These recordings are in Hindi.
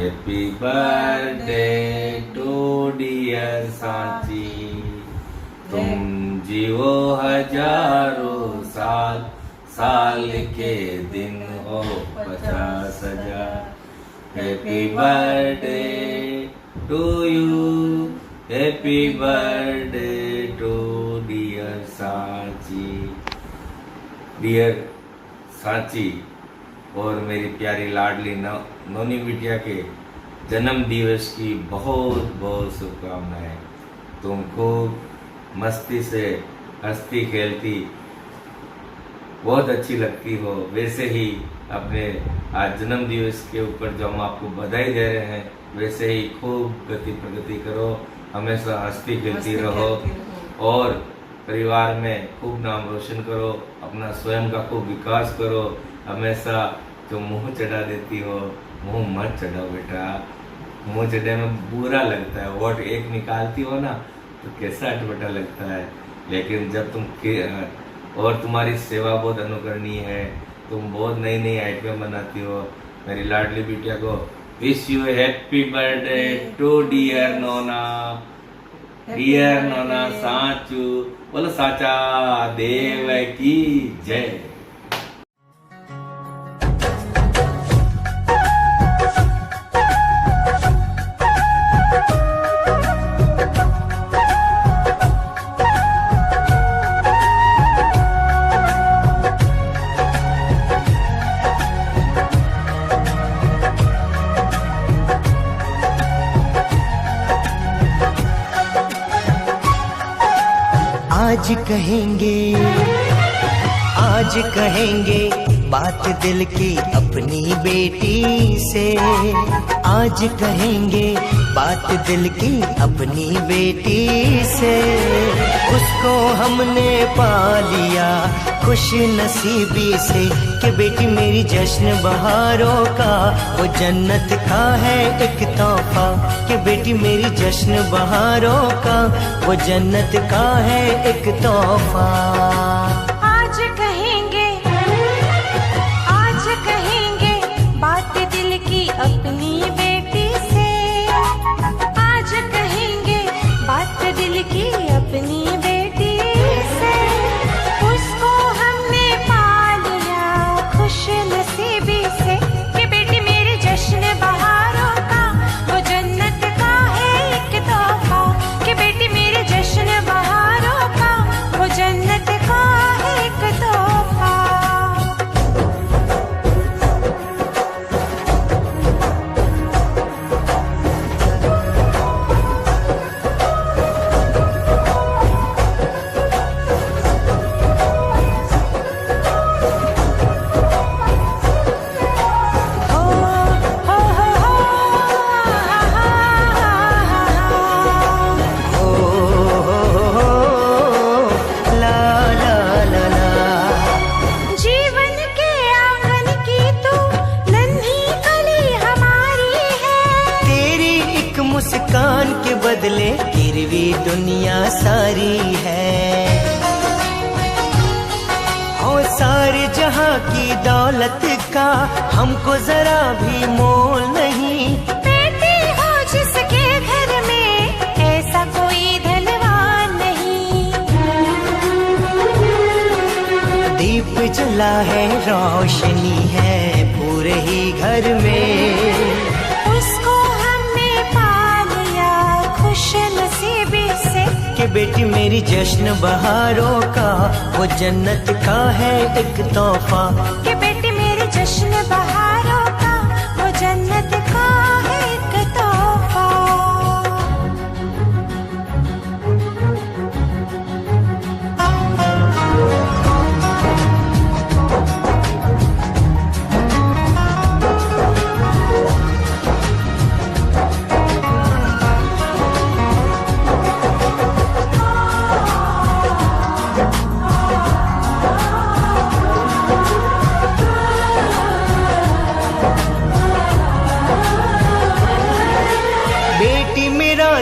Happy birthday to dear Sanchi, तुम जीवो हजारों साल, साल के दिन हो 50,000। Happy birthday to you, happy birthday to dear Sanchi. Dear Sanchi और मेरी प्यारी लाडली नोनी बिटिया के जन्म दिवस की बहुत बहुत शुभकामनाएं। तुम खूब मस्ती से हंसती खेलती बहुत अच्छी लगती हो, वैसे ही अपने आज जन्म दिवस के ऊपर जो हम आपको बधाई दे रहे हैं वैसे ही खूब गति प्रगति करो, हमेशा हंसती खेलती रहो और परिवार में खूब नाम रोशन करो, अपना स्वयं का खूब विकास करो। हमेशा जो मुंह चढ़ा देती हो, मुंह मत चढ़ाओ बेटा, मुंह चढ़े में बुरा लगता है। वोट एक निकालती हो ना तो कैसा अटपटा लगता है, लेकिन जब तुम और तुम्हारी सेवा बहुत अनुकरणीय है, तुम बहुत नई नई आइटमें बनाती हो। मेरी लाडली बिटिया को wish you happy birthday to dear Nona, dear Nona Sanchu. बोलो साचा देव की जय। आज कहेंगे बात दिल की अपनी बेटी से, आज कहेंगे बात दिल की अपनी बेटी से। उसको हमने पा लिया खुश नसीबी से कि बेटी मेरी जश्न बहारों का वो जन्नत का है एक तोहफा, कि बेटी मेरी जश्न बहारों का वो जन्नत का है एक तोहफा। बात दिल की अपनी बेटी से, आज कहेंगे बात दिल की अपनी बेटी से। उसको हमने पा लिया खुश नसीबी से कि बेटी मेरी जश्न बहारों का वो जन्नत का है एक तोहफा, कि बेटी मेरी जश्न बहारों का वो जन्नत का है एक तोहफा। मुस्कान के बदले गिरवी दुनिया सारी है, और सारे जहां की दौलत का हमको जरा भी मोल नहीं। बेटी हो जिसके घर में ऐसा कोई धनवान नहीं, दीप जला है रोशनी है पूरे ही घर में। नसीबी से कि बेटी मेरी जश्न बहारों का वो जन्नत का है एक तोहफा, कि बेटी मेरी जश्न बहारों का वो जन्नत का है एक तोहफा।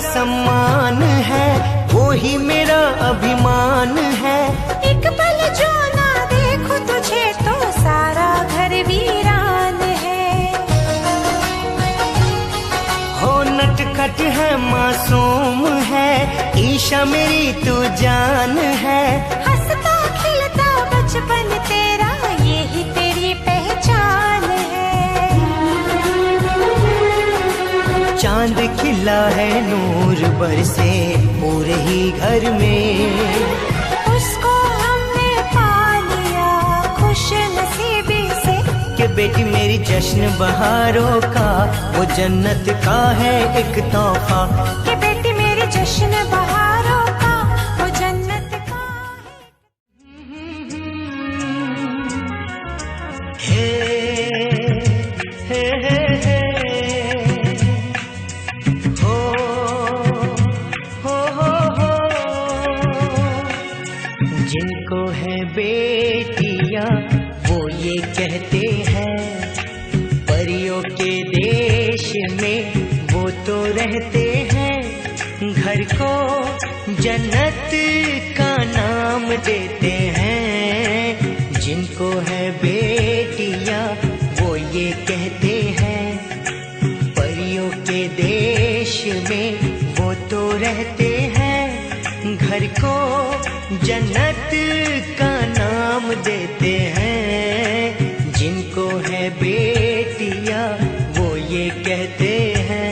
सम्मान है वो ही मेरा अभिमान है। एक पल जो ना देखो तुझे तो सारा घर वीरान है। शिक्षा मेरी तू जान है, हंसता खिलता बचपन तेरा यही तेरी पहचान है। चांद खिला है नूर बरसे पूरे ही घर में, उसको हमने पा लिया खुश नसीबी से। कि बेटी मेरी जश्न बहारों का वो जन्नत का है एक तोहफा, कि बेटी मेरी जश्न बहारों का वो जन्नत का है। हे हे हे हो हो। जिनको है बेटियां वो ये कहते हैं, परियों के देश में वो तो रहते हैं, घर को जन्नत का नाम देते हैं। जिनको है बेटियां वो ये कहते हैं, परियों के देश में वो तो रहते हैं, घर को जन्नत का नाम देते हैं। जिनको है बेटियां वो ये कहते हैं।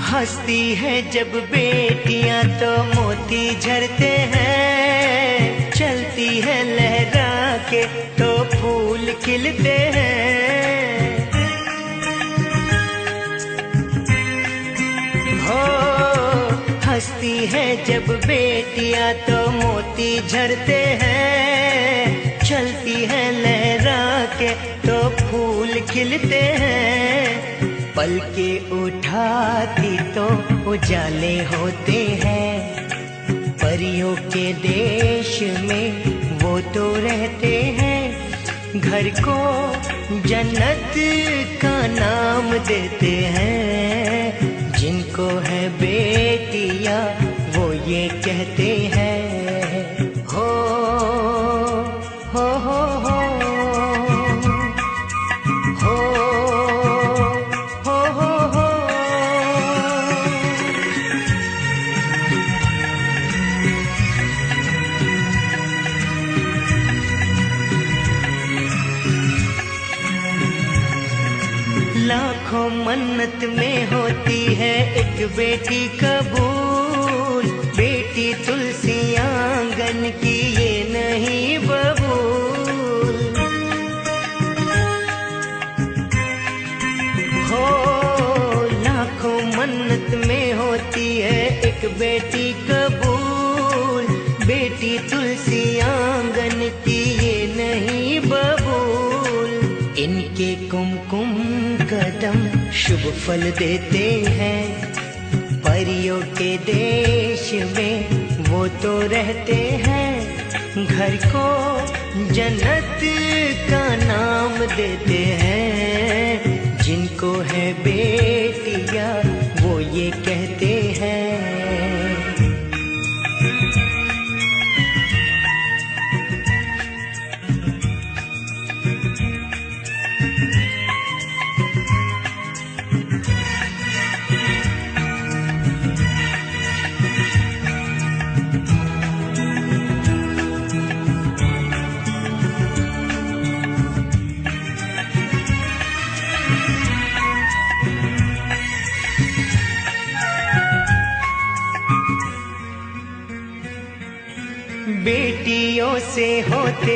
हंसती है जब बेटियां तो मोती झरते हैं, चलती है लहरा के तो फूल खिलते हैं। हो हंसती है जब बेटियां तो मोती झरते हैं, चलती है लहरा के तो फूल खिलते हैं। पल के उठाती तो उजाले होते हैं, परियों के देश में वो तो रहते हैं, घर को जन्नत का नाम देते हैं। जिनको है बेटियां वो ये कहते हैं। हो हो हो हो लाखों मन्नत में होती है एक बेटी कबूल, बेटी तुलसी आंगन की ये नहीं बबूल। हो लाखों मन्नत में होती है एक बेटी कबूल, बेटी तुलसी आंगन की ये नहीं बबूल। इनके कुमकुम कदम शुभ फल देते हैं, परियों के देश में वो तो रहते हैं, घर को जन्नत का नाम देते हैं। जिनको है बेटियां वो ये कहते हैं। बेटियों से होते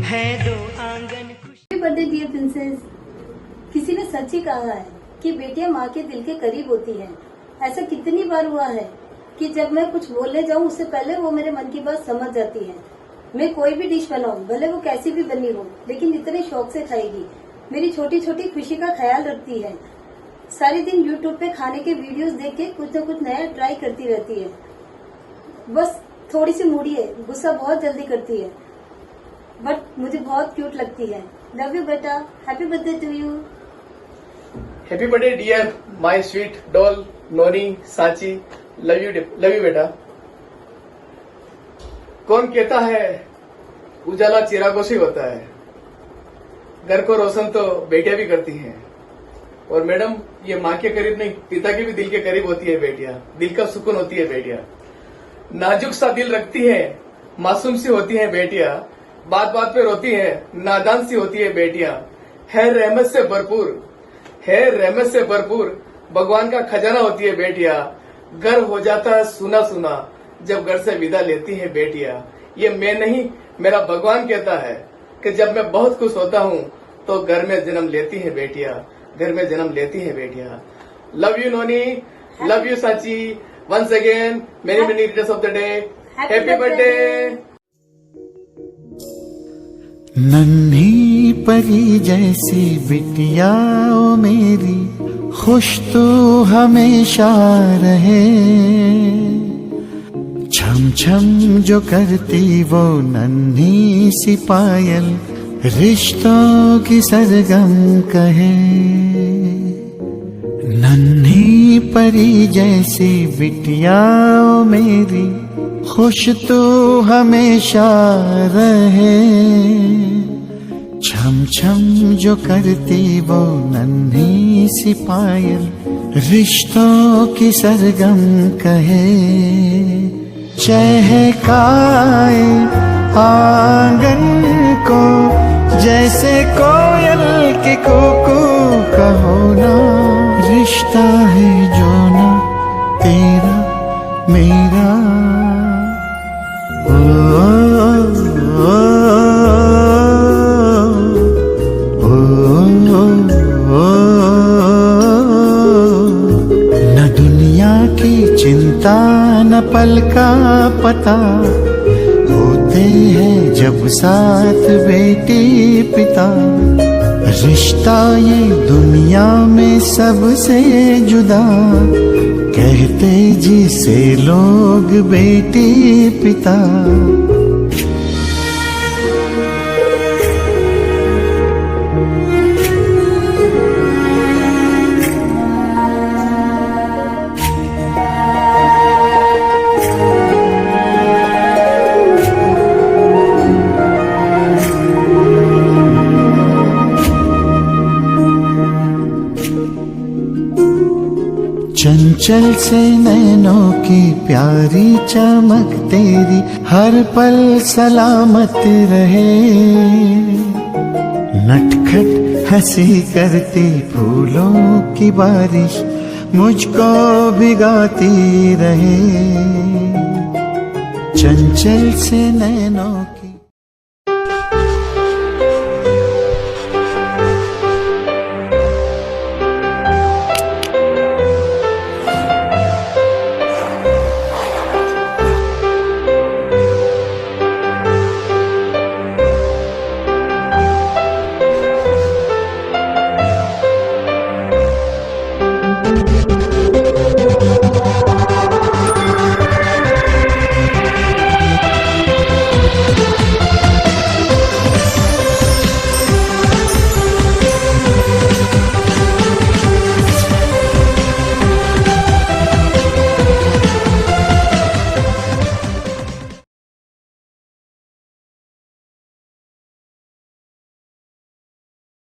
हैं दो आंगन खुश। Happy birthday dear princess. किसी ने सच ही कहा है कि बेटियां माँ के दिल के करीब होती हैं। ऐसा कितनी बार हुआ है कि जब मैं कुछ बोलने जाऊँ उससे पहले वो मेरे मन की बात समझ जाती है। मैं कोई भी डिश बनाऊं, भले वो कैसी भी बनी हो, लेकिन इतने शौक से खाएगी। मेरी छोटी छोटी खुशी का ख्याल रखती है। सारे दिन यूट्यूब पे खाने के वीडियोस देख के कुछ न कुछ नया ट्राई करती रहती है। बस थोड़ी सी मूडी है, गुस्सा बहुत जल्दी करती है, बट मुझे बहुत क्यूट लगती है। लव यू बेटा, happy birthday to you. Happy birthday dear my sweet doll Noni Sanchi, love you बेटा। कौन कहता है उजाला चिरागों से होता है, घर को रोशन तो बेटियां भी करती हैं। और मैडम, ये माँ के करीब नहीं, पिता के भी दिल के करीब होती है बेटियां, दिल का सुकून होती है बेटियां। नाजुक सा दिल रखती है, मासूम सी होती है बेटियां, बात बात पे रोती है, नादान सी होती है बेटियां। है रहमत से भरपूर, है रहमत से भरपूर, भगवान का खजाना होती है बेटियां। घर हो जाता है सुना सुना जब घर से विदा लेती है बेटियां। ये मैं नहीं, मेरा भगवान कहता है कि जब मैं बहुत खुश होता हूँ तो घर में जन्म लेती है बेटियां, घर में जन्म लेती है बेटियां। Love you Noni, love you Sanchi, once again many many returns of the day, happy birthday. नन्ही परी जैसी बिटिया ओ मेरी, खुश तो हमेशा रहे। छम छम जो करती वो नन्ही सी पायल, रिश्तों की सरगम कहे। नन्ही परी जैसी बिटिया ओ मेरी, खुश तो हमेशा रहे। छम छम जो करती वो नन्ही सी पायल, रिश्तों की सरगम कहे। चहकाए आंगन को जैसे कोयल के कुकू का होना। रिश्ता है जो ना तेरा मेरा, न दुनिया की चिंता न पल का पता, होते हैं जब साथ बेटी पिता। रिश्ता ये दुनिया में सबसे जुदा, कहते जिसे लोग बेटी पिता। चंचल से नैनों की प्यारी चमक तेरी, हर पल सलामत रहे। नटखट हंसी करती फूलों की बारिश, मुझको भिगाती रहे। चंचल से नैनों